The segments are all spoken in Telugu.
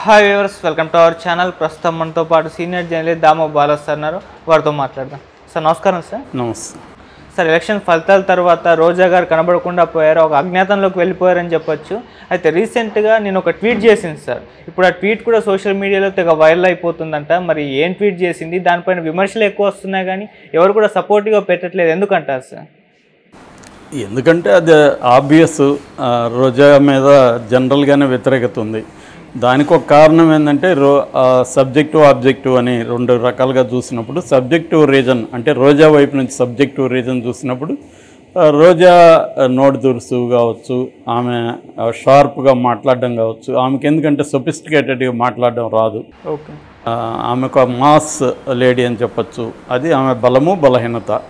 Hi viewers, welcome to our channel. ప్రస్తుతం మనతో పాటు senior journalist Damoh Bala sir ఉన్నారు. వారితో మాట్లాడదాం. సార్ నమస్కారం. సార్ నమస్తే సార్, ఎలక్షన్ ఫలితాల తర్వాత రోజా గారు కనబడకుండా పోయారు, ఒక అజ్ఞాతంలోకి వెళ్ళిపోయారని చెప్పొచ్చు. అయితే రీసెంట్గా నేను ఒక ట్వీట్ చేసింది సార్. ఇప్పుడు ఆ ట్వీట్ కూడా సోషల్ మీడియాలో తెగ వైరల్ అయిపోతుందంట. మరి ఏం ట్వీట్ చేసింది? దానిపైన విమర్శలు ఎక్కువ వస్తున్నాయి కానీ ఎవరు కూడా సపోర్టివ్గా పెట్టట్లేదు. ఎందుకంటారు సార్? ఎందుకంటే అది ఆబ్వియస్, రోజా మీద జనరల్గానే వ్యతిరేకత ఉంది. దానికి ఒక కారణం ఏంటంటే సబ్జెక్టివ్ ఆబ్జెక్టివ్ అని రెండు రకాలుగా చూసినప్పుడు, సబ్జెక్టివ్ రీజన్ అంటే రోజా వైపు నుంచి సబ్జెక్టివ్ రీజన్ చూసినప్పుడు రోజా నోట్ దురుసు కావచ్చు, ఆమె షార్ప్గా మాట్లాడడం కావచ్చు, ఆమెకి ఎందుకంటే సొఫిస్టికేటెడ్గా మాట్లాడడం రాదు. ఓకే, ఆమె ఒక మాస్ లేడీ అని చెప్పచ్చు. అది ఆమె బలము బలహీనత.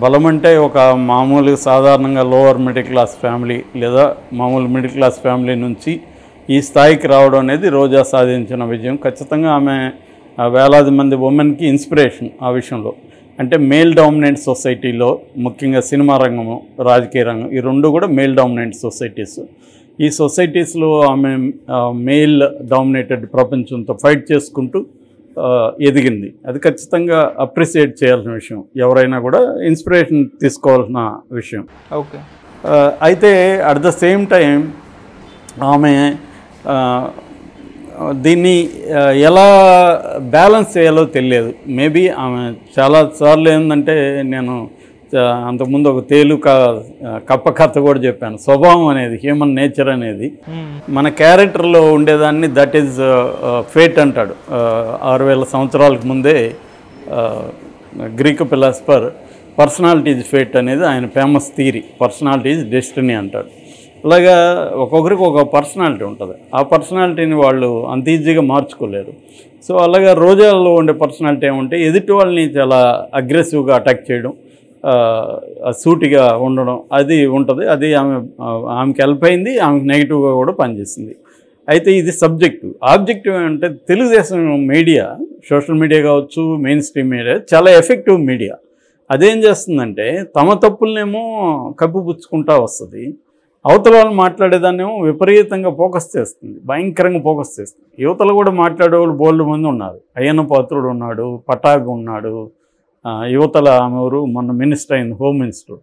బలం అంటే ఒక మామూలు సాధారణంగా లోవర్ మిడిల్ క్లాస్ ఫ్యామిలీ లేదా మామూలు మిడిల్ క్లాస్ ఫ్యామిలీ నుంచి ఈ స్థాయికి రావడం అనేది రోజా సాధించిన విజయం. ఖచ్చితంగా ఆమె వేలాది మంది ఉమెన్కి ఇన్స్పిరేషన్ ఆ విషయంలో. అంటే మేల్ డామినెంట్ సొసైటీలో, ముఖ్యంగా సినిమా రంగము, రాజకీయ రంగం, ఈ రెండు కూడా మేల్ డామినెంట్ సొసైటీస్. ఈ సొసైటీస్లో ఆమె మేల్ డామినేటెడ్ ప్రపంచంతో ఫైట్ చేసుకుంటూ ఎదిగింది. అది ఖచ్చితంగా అప్రిషియేట్ చేయాల్సిన విషయం, ఎవరైనా కూడా ఇన్స్పిరేషన్ తీసుకోవాల్సిన విషయం. ఓకే. అయితే అట్ ద సేమ్ టైం ఆమె దీన్ని ఎలా బ్యాలెన్స్ చేయాలో తెలియదు. మేబీ ఆమె చాలాసార్లు ఏంటంటే, నేను అంతకుముందు ఒక కప్ప కథ కూడా చెప్పాను. స్వభావం అనేది, హ్యూమన్ నేచర్ అనేది మన క్యారెక్టర్లో ఉండేదాన్ని దట్ ఈజ్ ఫేట్ అంటాడు. 6000 సంవత్సరాలకు ముందే Greek philosopher personality is fate అనేది ఆయన famous theory. Personality is destiny అంటాడు. అలాగా ఒక్కొక్కరికి ఒక పర్సనాలిటీ ఉంటుంది. ఆ పర్సనాలిటీని వాళ్ళు అంత ఈజీగా మార్చుకోలేరు. సో అలాగా రోజాలో ఉండే పర్సనాలిటీ ఏమంటే, ఎదుటి వాళ్ళని చాలా అగ్రెసివ్గా అటాక్ చేయడం, సూటిగా ఉండడం, అది ఉంటుంది. అది ఆమెకి హెల్ప్ అయింది, ఆమెకి నెగిటివ్గా కూడా పనిచేసింది. అయితే ఇది సబ్జెక్టివ్. ఆబ్జెక్టివ్ అంటే తెలుగుదేశం మీడియా, సోషల్ మీడియా కావచ్చు, మెయిన్ స్ట్రీమ్ మీడియా చాలా ఎఫెక్టివ్ మీడియా. అదేం చేస్తుందంటే, తమ తప్పులనేమో కప్పిపుచ్చుకుంటూ వస్తుంది, అవతల వాళ్ళు మాట్లాడేదాన్నేమో విపరీతంగా ఫోకస్ చేస్తుంది, భయంకరంగా ఫోకస్ చేస్తుంది. యువతలు కూడా మాట్లాడేవాళ్ళు బోల్డ్ మంది ఉన్నారు. అయ్యన్న పాత్రుడు ఉన్నాడు, పటాగ్ ఉన్నాడు, యువతల ఆమెవరు మొన్న మినిస్టర్ అయింది, హోమ్ మినిస్టర్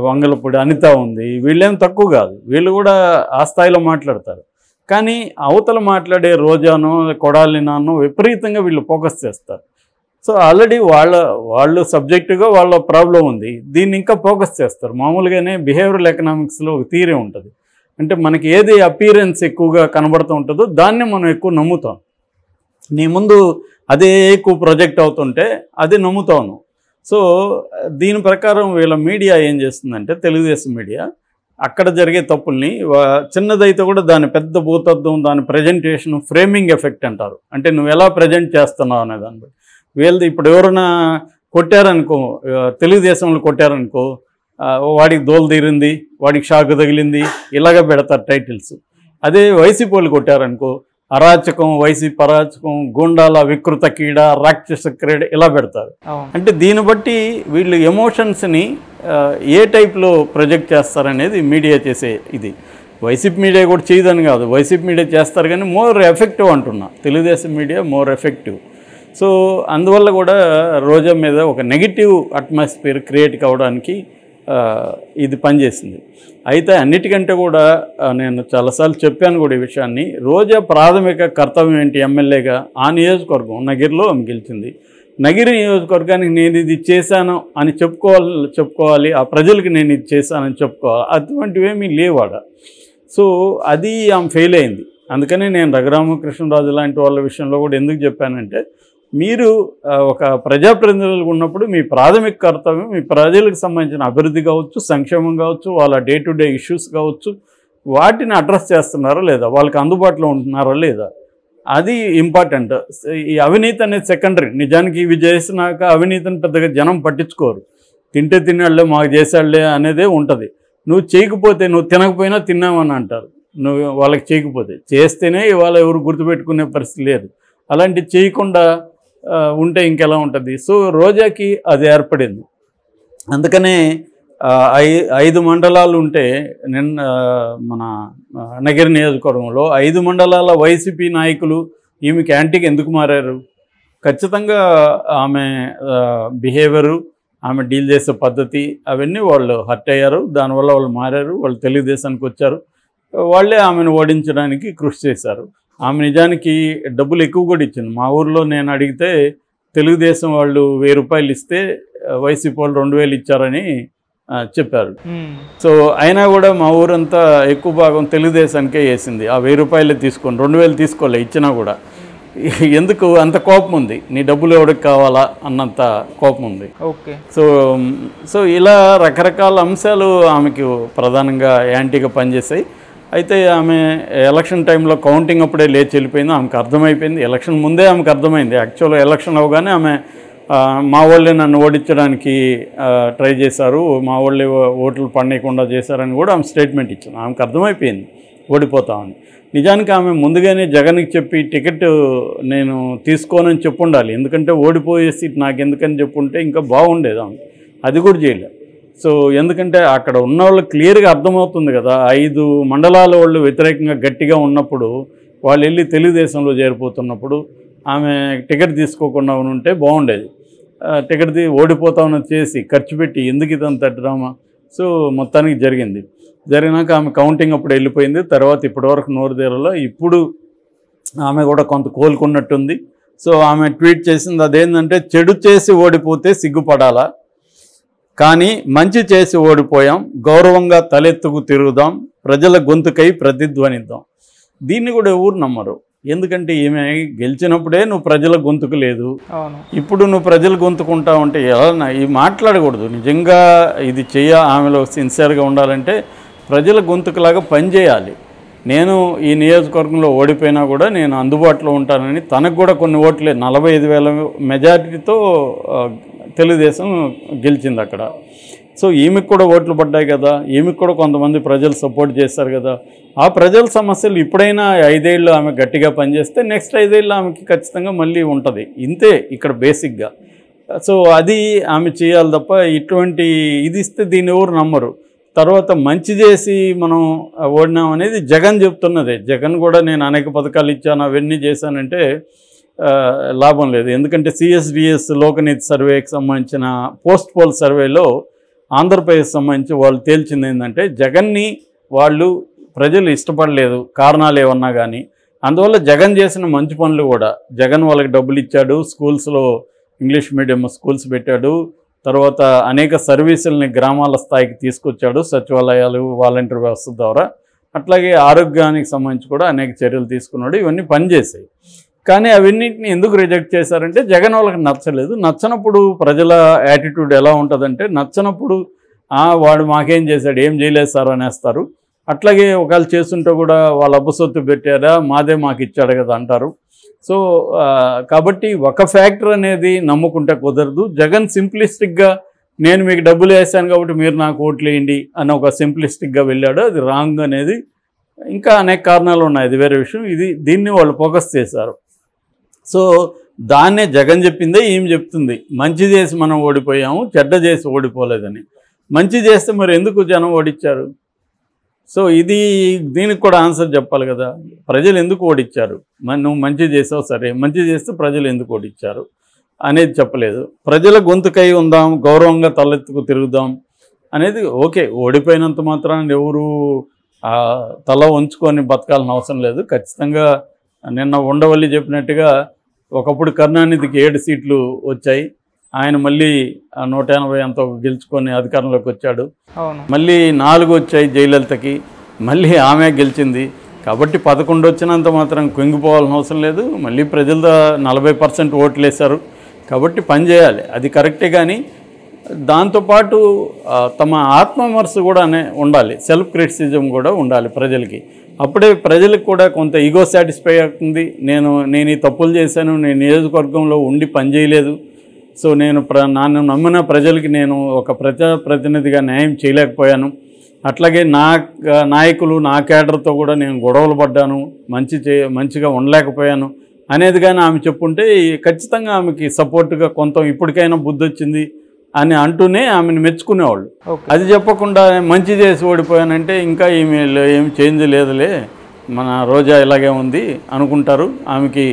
వంగలపూడి అనిత ఉంది. వీళ్ళేం తక్కువ కాదు, వీళ్ళు కూడా ఆ స్థాయిలో మాట్లాడతారు. కానీ అవతల మాట్లాడే రోజానో కొడాలినానో విపరీతంగా వీళ్ళు ఫోకస్ చేస్తారు. సో ఆల్రెడీ వాళ్ళు సబ్జెక్టుగా వాళ్ళ ప్రాబ్లం ఉంది, దీన్ని ఇంకా ఫోకస్ చేస్తారు. మామూలుగానే బిహేవియరల్ ఎకనామిక్స్లో ఒక థియరీ ఉంటుంది. అంటే మనకి ఏది అపీరెన్స్ ఎక్కువగా కనబడుతూ ఉంటుందో దాన్ని మనం ఎక్కువ నమ్ముతాం. నీ ముందు అదే ఎక్కువ ప్రొజెక్ట్ అవుతుంటే అది నమ్ముతాను. సో దీని ప్రకారం వీళ్ళ మీడియా ఏం చేస్తుందంటే, తెలుగుదేశం మీడియా అక్కడ జరిగే తప్పుల్ని చిన్నదైతే కూడా దాని పెద్ద భూతత్వం, దాని ప్రజెంటేషన్, ఫ్రేమింగ్ ఎఫెక్ట్ అంటారు. అంటే నువ్వు ఎలా ప్రజెంట్ చేస్తున్నావు అనే దాన్ని బట్టి. వీళ్ళది ఇప్పుడు ఎవరైనా కొట్టారనుకో, తెలుగుదేశంలో కొట్టారనుకో, వాడికి దోలు తీరింది, వాడికి షాక్ తగిలింది, ఇలాగ పెడతారు టైటిల్స్. అదే వైసీపీ వాళ్ళు కొట్టారనుకో, అరాచకం, వైసీపీ అరాచకం, గుండాల వికృత కీడ, రాక్షస క్రీడ, ఇలా పెడతారు. అంటే దీన్ని బట్టి వీళ్ళు ఎమోషన్స్ని ఏ టైప్లో ప్రొజెక్ట్ చేస్తారనేది మీడియా చేసే ఇది. వైసీపీ మీడియా కూడా చేయదని కాదు, వైసీపీ మీడియా చేస్తారు కానీ మోర్ ఎఫెక్టివ్ అంటున్నా, Telugu Desam media more effective. So అందువల్ల కూడా రోజా మీద ఒక నెగిటివ్ అట్మాస్ఫియర్ క్రియేట్ కావడానికి ఇది పనిచేసింది. అయితే అన్నిటికంటే కూడా నేను చాలాసార్లు చెప్పాను కూడా ఈ విషయాన్ని, రోజా ప్రాథమిక కర్తవ్యం ఏంటి? ఎమ్మెల్యేగా ఆ నియోజకవర్గం నగిరిలో ఆమె గెలిచింది. నగిరి నియోజకవర్గానికి నేను ఇది చేశాను అని చెప్పుకోవాలి, ఆ ప్రజలకి నేను ఇది చేశానని చెప్పుకోవాలి. అటువంటివేమీ లేవాడ. సో అది ఆమె ఫెయిల్ అయింది. అందుకని నేను రఘురామకృష్ణరాజు లాంటి వాళ్ళ విషయంలో కూడా ఎందుకు చెప్పానంటే, మీరు ఒక ప్రజాప్రతినిధులుగా ఉన్నప్పుడు మీ ప్రాథమిక కర్తవ్యం మీ ప్రజలకు సంబంధించిన అభివృద్ధి కావచ్చు, సంక్షేమం కావచ్చు, వాళ్ళ డే టు డే ఇష్యూస్ కావచ్చు, వాటిని అడ్రస్ చేస్తున్నారా లేదా, వాళ్ళకి అందుబాటులో ఉంటున్నారా లేదా, అది ఇంపార్టెంట్. ఈ అవినీతి అనేది సెకండరీ. నిజానికి ఇవి చేసినాక అవినీతిని పెద్దగా జనం పట్టించుకోరు. తింటే తిన్నాళ్లే, మాకు చేసాళ్లే అనేదే ఉంటుంది. నువ్వు చేయకపోతే, నువ్వు తినకపోయినా తిన్నామని అంటారు. నువ్వు వాళ్ళకి చేయకపోతే, చేస్తేనే ఇవాళ ఎవరు గుర్తుపెట్టుకునే పరిస్థితి లేదు. అలాంటివి చేయకుండా ఉంటే ఇంకెలా ఉంటుంది? సో రోజాకి అది ఏర్పడింది. అందుకనే 5 మండలాలు ఉంటే నిన్న మన నగిరి నియోజకవర్గంలో 5 మండలాల వైసీపీ నాయకులు ఈమెకి యాంటీగా ఎందుకు మారారు? ఖచ్చితంగా ఆమె బిహేవియరు, ఆమె డీల్ చేసే పద్ధతి అవన్నీ వాళ్ళు హర్ట్ అయ్యారు. దానివల్ల వాళ్ళు మారారు. వాళ్ళు తెలుగుదేశానికి వచ్చారు. వాళ్ళే ఆమెను ఓడించడానికి కృషి చేశారు. ఆమె నిజానికి డబ్బులు ఎక్కువ కూడా ఇచ్చింది. మా ఊర్లో నేను అడిగితే తెలుగుదేశం వాళ్ళు 1000 రూపాయలు ఇస్తే వైసీపీ వాళ్ళు 2000 ఇచ్చారని చెప్పారు. సో అయినా కూడా మా ఊరంతా ఎక్కువ భాగం తెలుగుదేశానికే వేసింది. ఆ 1000 రూపాయలే తీసుకొని 2000 తీసుకోలే ఇచ్చినా కూడా. ఎందుకు అంత కోపం ఉంది? నీ డబ్బులు ఎవరికి కావాలా అన్నంత కోపం ఉంది. ఓకే. సో ఇలా రకరకాల అంశాలు ఆమెకు ప్రధానంగా యాంటీగా పనిచేసాయి. అయితే ఆమె ఎలక్షన్ టైంలో కౌంటింగ్ అప్పుడే లేచి వెళ్ళిపోయింది. ఆమెకు అర్థమైపోయింది. ఎలక్షన్ ముందే ఆమెకు అర్థమైంది. యాక్చువల్గా ఎలక్షన్ అవగానే ఆమె మా వాళ్ళే నన్ను ఓడించడానికి ట్రై చేశారు, మా వాళ్ళే ఓట్లు పడనీయకుండా చేశారని కూడా ఆమె స్టేట్మెంట్ ఇచ్చింది. ఆమెకు అర్థమైపోయింది ఓడిపోతామని. నిజానికి ఆమె ముందుగానే జగన్కి చెప్పి టికెట్ నేను తీసుకోనని చెప్పుండాలి. ఎందుకంటే ఓడిపోయే సీట్ నాకు ఎందుకని చెప్పుంటే ఇంకా బాగుండేది. ఆమె అది కూడా చేయలేదు. సో ఎందుకంటే అక్కడ ఉన్న వాళ్ళు క్లియర్గా అర్థమవుతుంది కదా, 5 మండలాల వాళ్ళు వ్యతిరేకంగా గట్టిగా ఉన్నప్పుడు వాళ్ళు వెళ్ళి తెలుగుదేశంలో చేరిపోతున్నప్పుడు ఆమె టికెట్ తీసుకోకుండా ఉంటే బాగుండేది. టికెట్ ఓడిపోతామని చేసి ఖర్చు పెట్టి ఎందుకు ఇదంత డ్రామా? సో మొత్తానికి జరిగినాక ఆమె కౌంటింగ్ అప్పుడు వెళ్ళిపోయింది. తర్వాత ఇప్పటివరకు నోరుదేరలో. ఇప్పుడు ఆమె కూడా కొంత కోలుకున్నట్టుంది. సో ఆమె ట్వీట్ చేసింది అదేంటంటే, చెడు చేసి ఓడిపోతే సిగ్గుపడాలా, కానీ మంచి చేసి ఓడిపోయాం, గౌరవంగా తలెత్తుకు తిరుగుదాం, ప్రజల గొంతుకై ప్రతిధ్వనిద్దాం. దీన్ని కూడా ఎవరు నమ్మరు. ఎందుకంటే ఈమె గెలిచినప్పుడే నువ్వు ప్రజల గొంతుకు లేదు, ఇప్పుడు నువ్వు ప్రజల గొంతుకుంటా ఉంటే ఎలా? ఇవి మాట్లాడకూడదు. నిజంగా ఇది ఆమెలో సిన్సియర్గా ఉండాలంటే ప్రజల గొంతుకులాగా పనిచేయాలి. నేను ఈ నియోజకవర్గంలో ఓడిపోయినా కూడా నేను అందుబాటులో ఉంటానని తనకు కూడా కొన్ని ఓట్లే 45,000 మెజారిటీతో తెలుగుదేశం గెలిచింది అక్కడ. సో ఈమెకు కూడా ఓట్లు పడ్డాయి కదా, ఈమెకు కూడా కొంతమంది ప్రజలు సపోర్ట్ చేశారు కదా. ఆ ప్రజల సమస్యలు ఇప్పుడైనా 5 ఏళ్ళు ఆమె గట్టిగా పనిచేస్తే నెక్స్ట్ 5 ఏళ్ళు ఆమెకి ఖచ్చితంగా మళ్ళీ ఉంటుంది. ఇంతే ఇక్కడ బేసిక్గా. సో అది ఆమె చేయాలి తప్ప ఇటువంటి ఇది ఇస్తే దీన్ని ఎవరు నమ్మరు. తర్వాత మంచి చేసి మనం ఓడినాం అనేది జగన్ చెప్తున్నదే. జగన్ కూడా నేను అనేక పథకాలు ఇచ్చాను అవన్నీ చేశానంటే లాభం లేదు. ఎందుకంటే CSDS లోకనీతి సర్వేకి సంబంధించిన పోస్ట్ పోల్ సర్వేలో ఆంధ్రప్రదేశ్ సంబంధించి వాళ్ళు తేల్చింది ఏంటంటే, జగన్ని వాళ్ళు ప్రజలు ఇష్టపడలేదు కారణాలు ఏమన్నా కానీ. అందువల్ల జగన్ చేసిన మంచి పనులు కూడా, జగన్ వాళ్ళకి డబ్బులు ఇచ్చాడు, స్కూల్స్లో ఇంగ్లీష్ మీడియం స్కూల్స్ పెట్టాడు, తర్వాత అనేక సర్వీసుల్ని గ్రామాల స్థాయికి తీసుకొచ్చాడు, సచివాలయాలు, వాలంటీర్ వ్యవస్థ ద్వారా. అట్లాగే ఆరోగ్యానికి సంబంధించి కూడా అనేక చర్యలు తీసుకున్నాడు. ఇవన్నీ పనిచేసాయి. కానీ అవన్నింటిని ఎందుకు రిజెక్ట్ చేశారంటే జగన్ వాళ్ళకి నచ్చలేదు. నచ్చనప్పుడు ప్రజల యాటిట్యూడ్ ఎలా ఉంటుందంటే, నచ్చనప్పుడు వాడు మాకేం చేశాడు, ఏం చేయలేదు సార్ అనేస్తారు. అట్లాగే ఒకవేళ చేస్తుంటే కూడా వాళ్ళ అబ్బసొత్తు పెట్టారా, మాదే మాకు ఇచ్చాడు కదా అంటారు. సో కాబట్టి ఒక ఫ్యాక్టర్ అనేది నమ్ముకుంటే కుదరదు. జగన్ సింప్లిస్టిక్గా నేను మీకు డబ్బులు వేసాను కాబట్టి మీరు నాకు ఓట్లు వేయండి అని ఒక సింప్లిస్టిక్గా వెళ్ళాడు. అది రాంగ్ అనేది. ఇంకా అనేక కారణాలు ఉన్నాయి, అది వేరే విషయం. దీన్ని వాళ్ళు ఫోకస్ చేశారు. సో దాన్నే జగన్ చెప్పిందే ఈమె చెప్తుంది, మంచి చేసి మనం ఓడిపోయాము, చెడ్డ చేసి ఓడిపోలేదని. మంచి చేస్తే మరి ఎందుకు జనం ఓడించారు? సో దీనికి కూడా ఆన్సర్ చెప్పాలి కదా. ప్రజలు ఎందుకు ఓడించారు? నువ్వు మంచి చేసావు సరే, మంచి చేస్తే ప్రజలు ఎందుకు ఓడించారు అనేది చెప్పలేదు. ప్రజల గొంతుకై ఉందాం, గౌరవంగా తలెత్తుకు తిరుగుదాం అనేది ఓకే. ఓడిపోయినంత మాత్రాన్ని ఎవరు తల వంచుకొని బతకాల్సిన అవసరం లేదు. ఖచ్చితంగా నిన్న ఉండవల్లి చెప్పినట్టుగా ఒకప్పుడు కరుణానిధికి 7 సీట్లు వచ్చాయి. ఆయన మళ్ళీ 180 అంతా గెలుచుకొని అధికారంలోకి వచ్చాడు. మళ్ళీ 4 వచ్చాయి జయలలితకి, మళ్ళీ ఆమె గెలిచింది. కాబట్టి 11 వచ్చినంత మాత్రం కుంగిపోవాల్సిన అవసరం లేదు. మళ్ళీ ప్రజల 40% ఓట్లు వేశారు. కాబట్టి పని చేయాలి, అది కరెక్టే. కానీ దాంతోపాటు తమ ఆత్మవిమర్శ కూడా ఉండాలి, సెల్ఫ్ క్రిటిసిజం కూడా ఉండాలి ప్రజలకి. అప్పుడే ప్రజలకు కూడా కొంత ఈగో సాటిస్ఫై అవుతుంది. నేను ఈ తప్పులు చేశాను, నేను నియోజకవర్గంలో ఉండి పనిచేయలేదు, సో నన్ను నమ్మిన ప్రజలకి నేను ఒక ప్రజాప్రతినిధిగా న్యాయం చేయలేకపోయాను, అట్లాగే నా నాయకులు నా కేడర్తో కూడా నేను గొడవలు పడ్డాను, మంచిగా ఉండలేకపోయాను అనేది కానీ ఆమె చెప్పుంటే ఖచ్చితంగా ఆమెకి సపోర్ట్గా కొంత ఇప్పటికైనా బుద్ధి వచ్చింది అని అంటూనే ఆమెను మెచ్చుకునేవాళ్ళు. అది చెప్పకుండా మంచి చేసి ఓడిపోయానంటే ఇంకా ఏమి చేంజ్ లేదులే, మన రోజా ఇలాగే ఉంది అనుకుంటారు. ఆమెకి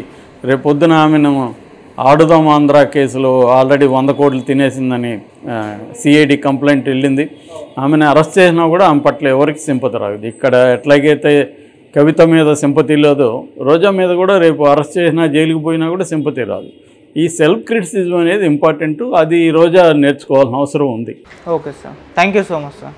రేపు పొద్దున ఆమెను ఆడుదాం ఆంధ్ర కేసులో ఆల్రెడీ 100 కోట్లు తినేసిందని సిఐడి కంప్లైంట్ వెళ్ళింది. ఆమెను అరెస్ట్ చేసినా కూడా ఆమె పట్ల ఎవరికి సింపతి రాదు. ఇక్కడ ఎట్లాగైతే కవిత మీద సింపతి లేదో రోజా మీద కూడా రేపు అరెస్ట్ చేసినా జైలుకి పోయినా కూడా సింపతి రాదు. ఈ సెల్ఫ్ క్రిటిసిజం అనేది ఇంపార్టెంట్. అది రోజా నేర్చుకోవాల్సిన అవసరం ఉంది. Okay sir, thank you so much sir.